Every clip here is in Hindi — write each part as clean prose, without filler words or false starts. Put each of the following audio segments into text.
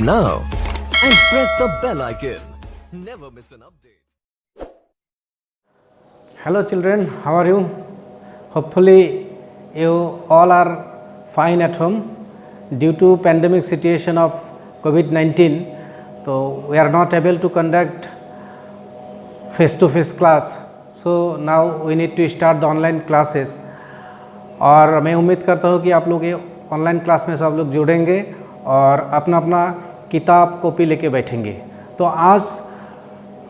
now and press the bell icon. Never miss an update. Hello children, how are you? Hopefully you all are fine at home. Due to pandemic situation of COVID-19, so we are not able to conduct face-to-face class. So now we need to start the online classes. और मैं उम्मीद करता हूँ कि आप लोग ये ऑनलाइन क्लास में सब लोग जुड़ेंगे और अपना अपना किताब कॉपी लेके बैठेंगे। तो आज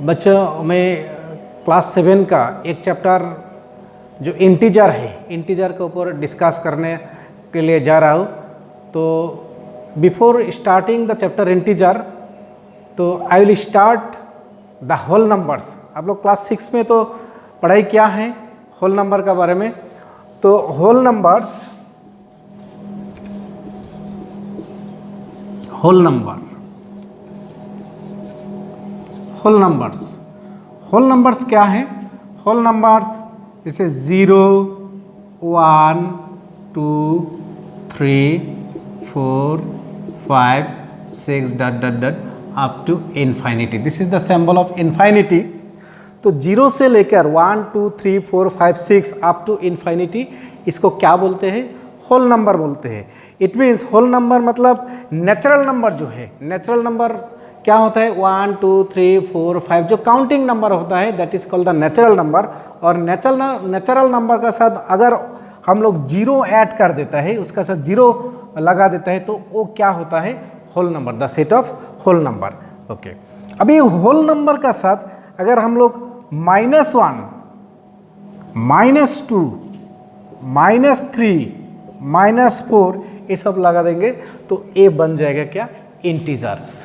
बच्चों में क्लास 7 का एक चैप्टर जो इंटीजर है, इंटीजर के ऊपर डिस्कस करने के लिए जा रहा हूँ। तो before starting the chapter integer, तो I will start the whole numbers. आप लोग क्लास 6 में तो पढ़ाई क्या है होल नंबर का बारे में। तो होल नंबर्स, होल नंबर्स क्या है? होल नंबर्स जैसे 0, 1, 2, 3, 4, 5, 6 dot up to infinity. This is the symbol of infinity. तो 0 से लेकर 1, 2, 3, 4, 5, 6 अप टू इन्फाइनिटी, इसको क्या बोलते हैं? होल नंबर बोलते हैं। इट मीन्स होल नंबर मतलब नेचुरल नंबर जो है, नेचुरल नंबर क्या होता है? 1, 2, 3, 4, 5 जो काउंटिंग नंबर होता है, that is called the natural number. और नेचुरल नंबर का साथ अगर हम लोग 0 ऐड कर देता है, उसका साथ 0 लगा देता है, तो वो क्या होता है? Whole number, the set of whole number. Okay, अभी होल नंबर का साथ अगर हम लोग -1, -2, -3, -4 ये सब लगा देंगे तो ये बन जाएगा क्या? इंटीजर्स।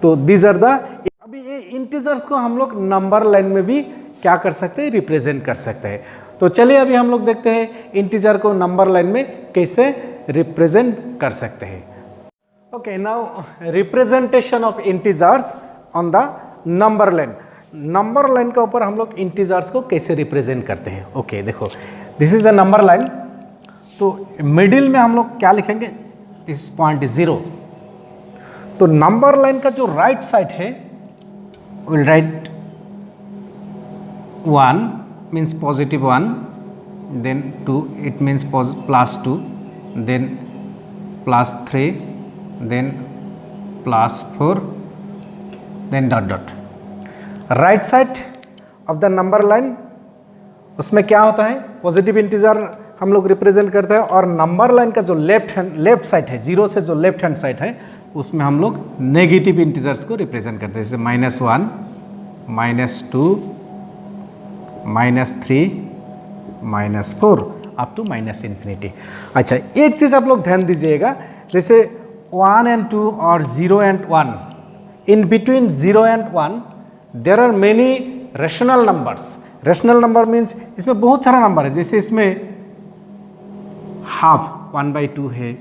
तो दीज आर द, अभी ये इंटीजर्स को हम लोग नंबर लाइन में भी क्या कर सकते हैं? रिप्रेजेंट कर सकते हैं। तो चलिए अभी हम लोग देखते हैं इंटीजर को नंबर लाइन में कैसे रिप्रेजेंट कर सकते हैं। Okay, now representation of integers on the number line. Number line के ऊपर हम लोग इंटीजर्स को कैसे रिप्रेजेंट करते हैं? ओके, देखो this is the number line. तो मिडिल में हम लोग क्या लिखेंगे? This point is 0। तो नंबर लाइन का जो राइट साइड है, will write 1 means positive 1, then 2 it means +2, then +3, then +4, then dot. Right side of the number line, उसमें क्या होता है? पॉजिटिव इंटीजर हम लोग रिप्रेजेंट करते हैं। और नंबर लाइन का जो लेफ्ट साइड है, 0 से जो लेफ्ट हैंड साइड है, उसमें हम लोग नेगेटिव इंटीजर्स को रिप्रेजेंट करते हैं, जैसे -1, -2, -3, -4 अप टू -इन्फिनिटी। अच्छा, एक चीज़ आप लोग ध्यान दीजिएगा, जैसे 1 and 2 और 0 and 1, in between 0 and 1 there are many rational numbers. Rational number means इसमें बहुत सारा नंबर है। जैसे इसमें हाफ 1/2 है,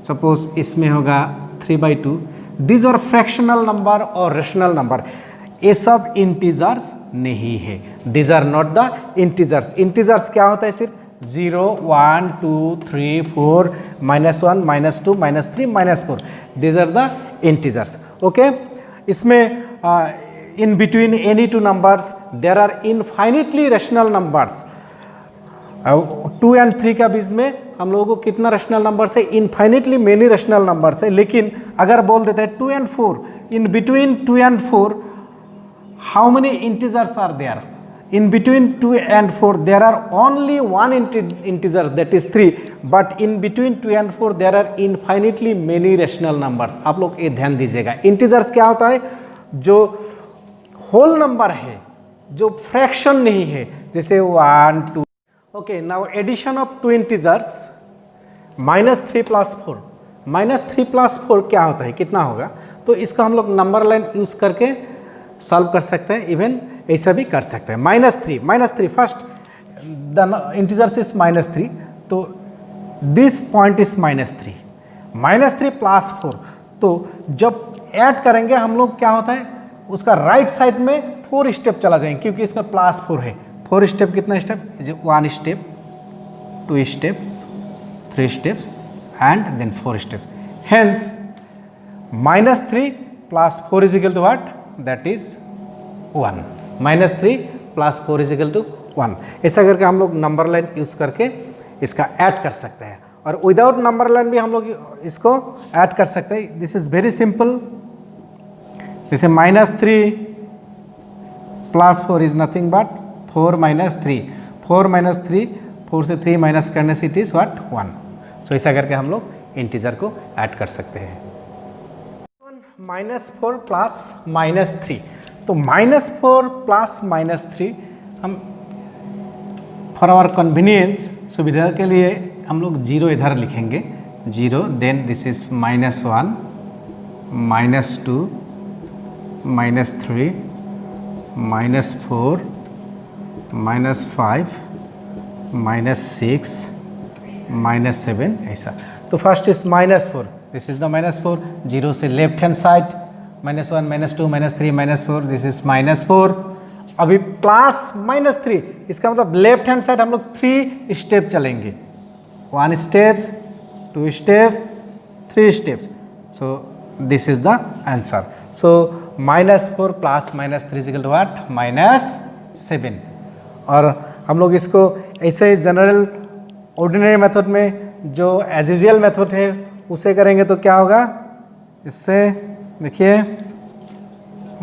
सपोज इसमें होगा 3/2। दीज आर फ्रैक्शनल नंबर और रेशनल नंबर। ये सब इंटीजर्स नहीं है, these are not the integers. Integers क्या होता है? सिर्फ 0, 1, 2, 3, 4, -1, -2, -3, -4, these are the integers. Okay, इसमें in between any two numbers there are infinitely rational numbers। 2 and 3 का बीच में हम लोगों को कितना रैशनल नंबर्स है? इनफाइनिटली मेनी रैशनल नंबर्स है। लेकिन अगर बोल देते हैं 2 and 4, in between 2 and 4 how many integers are there? In between 2 and 4 there are only 1 integer, that is 3। But in between 2 and 4 there are infinitely many rational numbers. आप लोग ये ध्यान दीजिएगा। इंटीजर्स क्या होता है? जो होल नंबर है, जो फ्रैक्शन नहीं है, जैसे 1, 2। Okay, now addition of 2 integers, -3 + 4। -3 + 4 क्या होता है? कितना होगा? तो इसको हम लोग नंबर लाइन यूज करके सॉल्व कर सकते हैं, इवन ऐसा भी कर सकते हैं। -3 फर्स्ट द इंटीजर्स इज -3, तो दिस पॉइंट इज -3 + 4। तो जब ऐड करेंगे हम लोग, क्या होता है? उसका राइट साइड में 4 स्टेप चला जाएंगे, क्योंकि इसमें +4 है। 4 स्टेप, कितना step? 1 step, 2 step, 3 steps and then 4 steps. Hence -3 + 4 equal to what, that is 1। -3 + 4 equal to 1। ऐसा करके हम लोग नंबर लाइन यूज करके इसका ऐड कर सकते हैं, और विदाउट नंबर लाइन भी हम लोग इसको ऐड कर सकते हैं। This is very simple. जैसे -3 + 4 इज नथिंग बट 4 - 3, 4 - 3, 4 से 3 माइनस करने से इट इज़ व्हाट, 1। सो ऐसा करके हम लोग इंटीजर को ऐड कर सकते हैं। -4 + -3, तो -4 + -3 हम फॉर आवर कन्वीनियंस, सुविधा के लिए हम लोग 0 इधर लिखेंगे, 0, देन दिस इज -1, -2, -3, -4, -5, -6, -7, ऐसा। तो first is -4, this is the -4, 0 से left hand side, -1, -2, -3, -4, this is -4। अभी +-3, इसका मतलब लेफ्ट हैंड साइड हम लोग 3 स्टेप चलेंगे, 1 steps, 2 step, 3 steps. So this is the answer. So -4 + -3 equal to what, -7। और हम लोग इसको ऐसे ही जनरल ऑर्डिनरी मेथड में जो एज यूजुअल मेथड है उसे करेंगे तो क्या होगा, इससे देखिए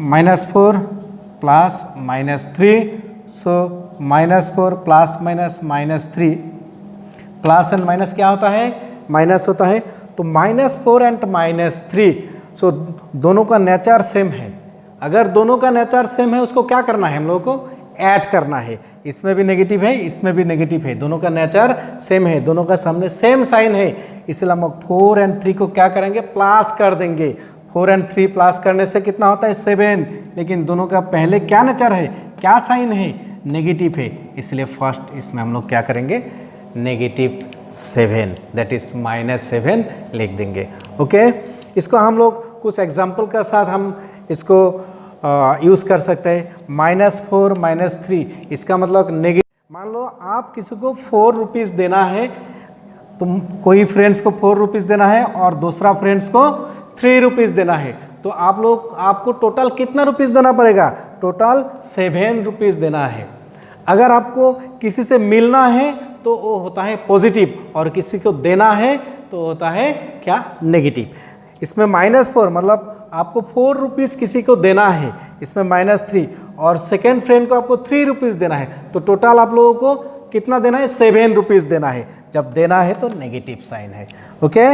-4 + -3, सो -4 + -3, प्लस एंड माइनस क्या होता है, माइनस होता है। तो -4 एंड -3, सो दोनों का नेचर सेम है। अगर दोनों का नेचर सेम है उसको क्या करना है, हम लोगों को ऐड करना है। इसमें भी नेगेटिव है, इसमें भी नेगेटिव है, दोनों का नेचर सेम है, दोनों का सामने सेम साइन है, इसलिए हम 4 और 3 को क्या करेंगे, प्लस कर देंगे। 4 और 3 प्लस करने से कितना होता है, 7। लेकिन दोनों का पहले क्या नेचर है, क्या साइन है, नेगेटिव है, इसलिए फर्स्ट इसमें हम लोग क्या करेंगे, -7, दैट इज -7 लिख देंगे। ओके, इसको हम लोग कुछ एग्जाम्पल के साथ हम इसको यूज़ कर सकते हैं। -4 -3, इसका मतलब नेगेटिव। मान लो आप किसी को 4 रुपीज़ देना है, तो कोई फ्रेंड्स को 4 रुपीज़ देना है और दूसरा फ्रेंड्स को 3 रुपीज़ देना है, तो आपको टोटल कितना रुपीज़ देना पड़ेगा, टोटल 7 रुपीज़ देना है। अगर आपको किसी से मिलना है तो वो होता है पॉजिटिव, और किसी को देना है तो होता है क्या, नेगेटिव। इसमें -4 मतलब आपको 4 रुपीज़ किसी को देना है, इसमें -3, और सेकेंड फ्रेंड को आपको 3 रुपीज़ देना है, तो टोटल आप लोगों को कितना देना है, 7 रुपीज़ देना है। जब देना है तो नेगेटिव साइन है। Okay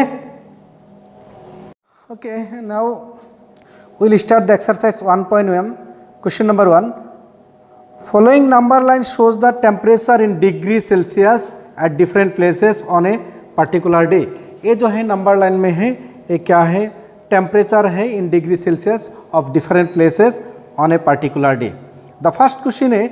okay, now we'll start the exercise 1.1. Question number 1. Following number line shows the temperature in degree Celsius at different places on a particular day. ये जो है नंबर लाइन में है, ये क्या है, टेम्परेचर है in degree Celsius of different places on a particular day. The first question है,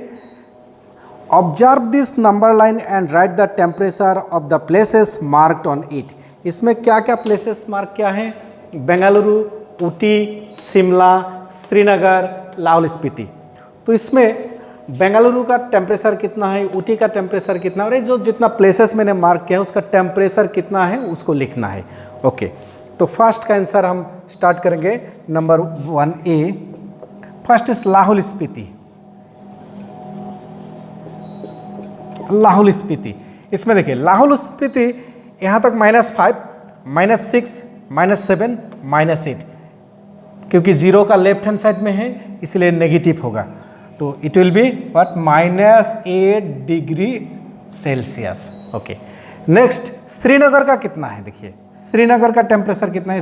observe this number line and write the temperature of the places marked on it. इसमें क्या क्या प्लेसेस मार्क क्या है, बेंगलुरु, ऊटी, शिमला, श्रीनगर, लाहौल स्पीति। तो इसमें बेंगलुरु का टेम्परेचर कितना है, ऊटी का टेम्परेचर कितना है, और ये जो जितना प्लेसेस मैंने मार्क किया है उसका टेम्परेचर कितना है उसको लिखना है। ओके, तो फर्स्ट का आंसर हम स्टार्ट करेंगे number 1A। First is Lahaul Spiti. Lahaul Spiti, इसमें देखिए लाहौल स्पीति यहाँ तक -5, -6, -7, -8, क्योंकि 0 का लेफ्ट हैंड साइड में है इसलिए नेगेटिव होगा, तो it will be what, -8 degree Celsius. Okay, next Srinagar का कितना है, देखिए श्रीनगर का टेम्परेचर कितना है,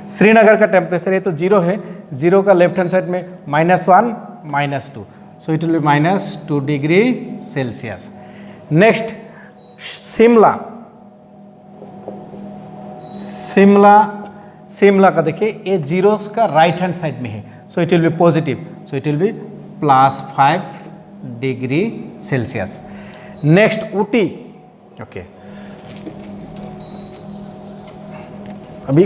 श्रीनगर का टेम्परेचर ये तो 0 है, 0 का लेफ्ट हैंड साइड में -1, -2, so it will be -2 degree Celsius. Next Shimla, Shimla का देखिए ये 0 का राइट हैंड साइड में है, so it will be positive, so it will be +5 degree Celsius. Next Ooty. Okay, अभी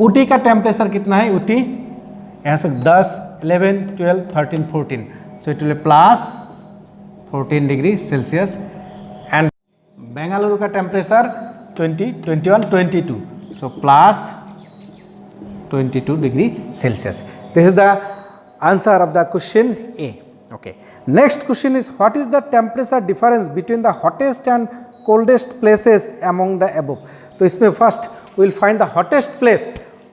ऊटी का टेम्परेचर कितना है, ऊटी यहाँ से 10, 11, 12, 13, 14, so it will plus 14 degree Celsius. Bengaluru का temperature 20, 21, 22, so plus 22 degree Celsius. This is the answer of the question A. Okay. Next question is, what is the temperature difference between the hottest and coldest places among the above? तो इसमें first we will find the hottest place.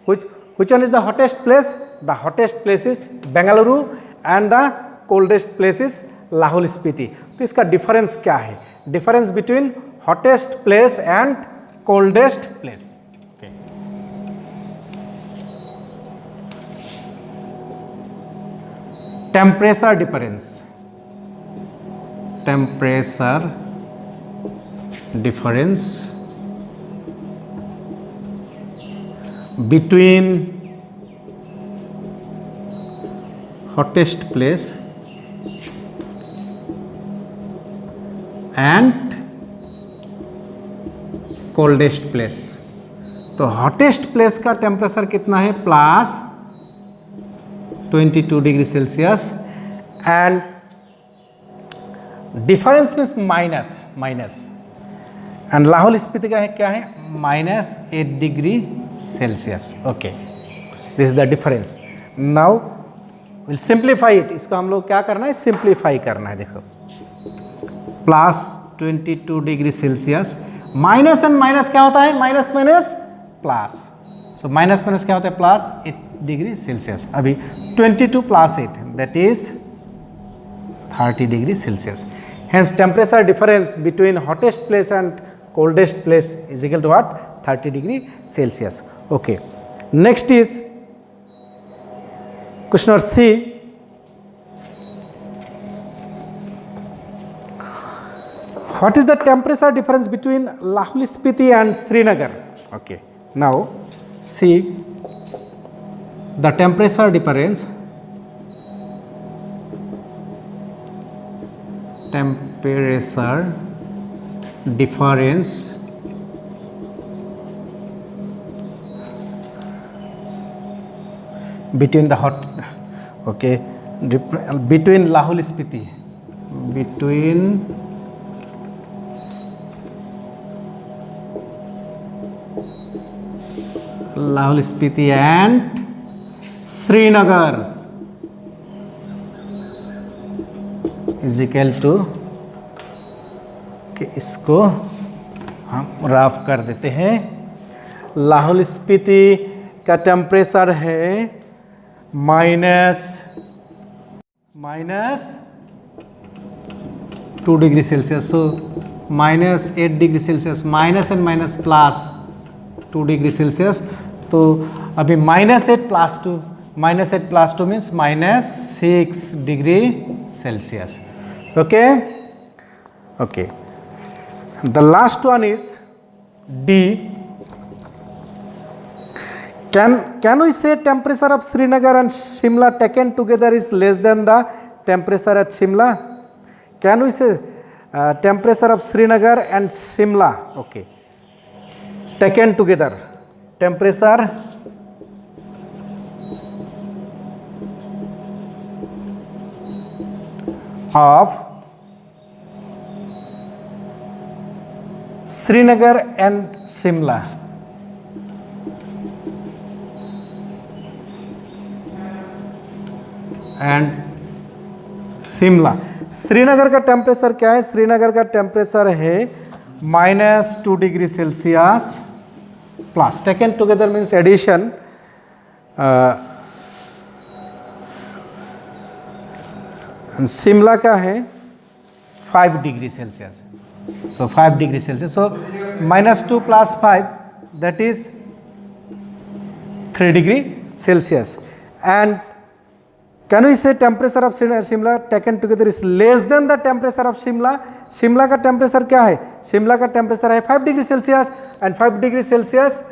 Which one is the hottest place? The hottest place is Bengaluru and the coldest place is Lahul Spiti. तो इसका difference क्या है? Difference between hottest place and coldest place. Okay. Temperature difference. Temperature difference between hottest place and coldest place. तो हॉटेस्ट प्लेस का टेम्परेचर कितना है? Plus 22 degree Celsius and difference means minus and Lahaul Spiti का है क्या है? -8 degree Celsius. Okay, this is the difference. Now will simplify it. इसको हम लोग क्या करना है? सिंप्लीफाई करना है. देखो, plus 22 degree Celsius, minus and minus क्या होता है? Minus minus plus. So minus minus क्या होता है? Plus 8 degree Celsius. अभी 22 plus 8 that is 30 degree Celsius. Hence temperature difference between hottest place and coldest place is equal to what? 30 degree Celsius. Okay. Next is question number C. What is the temperature difference between Lahul Spiti and Srinagar? Okay. Now see the temperature difference. Temperature difference between the between Lahul Spiti, between Lahul Spiti and Srinagar is equal to, कि इसको हम राफ कर देते हैं. लाहौल स्पीति का टेम्परेचर है -2 degree Celsius. So -8 degree Celsius, minus and minus plus 2 degree Celsius. तो अभी -8 plus 2, -8 plus 2 means -6 degree Celsius. Okay. Okay. The last one is D. Can we say temperature of Srinagar and Shimla taken together is less than the temperature at Shimla? Can we say temperature of Srinagar and Shimla, okay, taken together, temperature of Srinagar and Shimla Srinagar का टेम्परेचर क्या है? श्रीनगर का टेम्परेचर है -2 degree Celsius plus, taken together means addition, Shimla का है 5 degree Celsius. So 5 degree Celsius. So -2 plus 5, that is 3 degree Celsius. And can we say temperature of Shimla taken together is less than the temperature of Shimla? Shimla का टेम्परेचर क्या है? शिमला का टेम्परेचर है 5 degree Celsius and 5 degree Celsius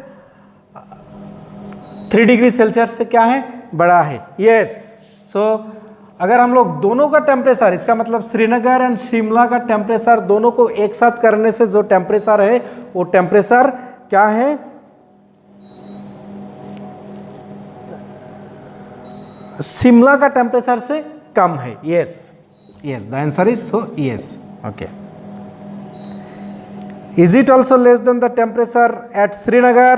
3 degree Celsius से क्या है? बड़ा है. यस. सो अगर हम लोग दोनों का टेम्परेचर, इसका मतलब श्रीनगर एंड शिमला का टेम्परेचर दोनों को एक साथ करने से जो टेम्परेचर है वो टेम्परेचर क्या है? शिमला का टेम्परेचर से कम है. Yes, the answer is so yes. Okay. Is it also less than the temperature at Srinagar?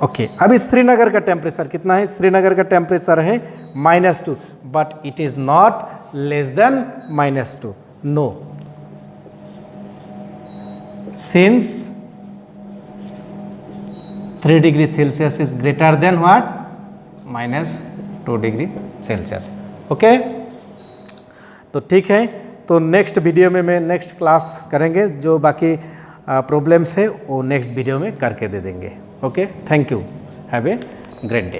Okay अभी श्रीनगर का टेम्परेचर कितना है? श्रीनगर का टेम्परेचर है -2, but it is not less than -2. No, since 3 degree Celsius is greater than what? -2 degree Celsius. Okay, तो ठीक है. तो नेक्स्ट वीडियो में मैं नेक्स्ट क्लास करेंगे, जो बाकी प्रॉब्लम्स है वो नेक्स्ट वीडियो में करके दे देंगे. Okay, thank you. Have a great day.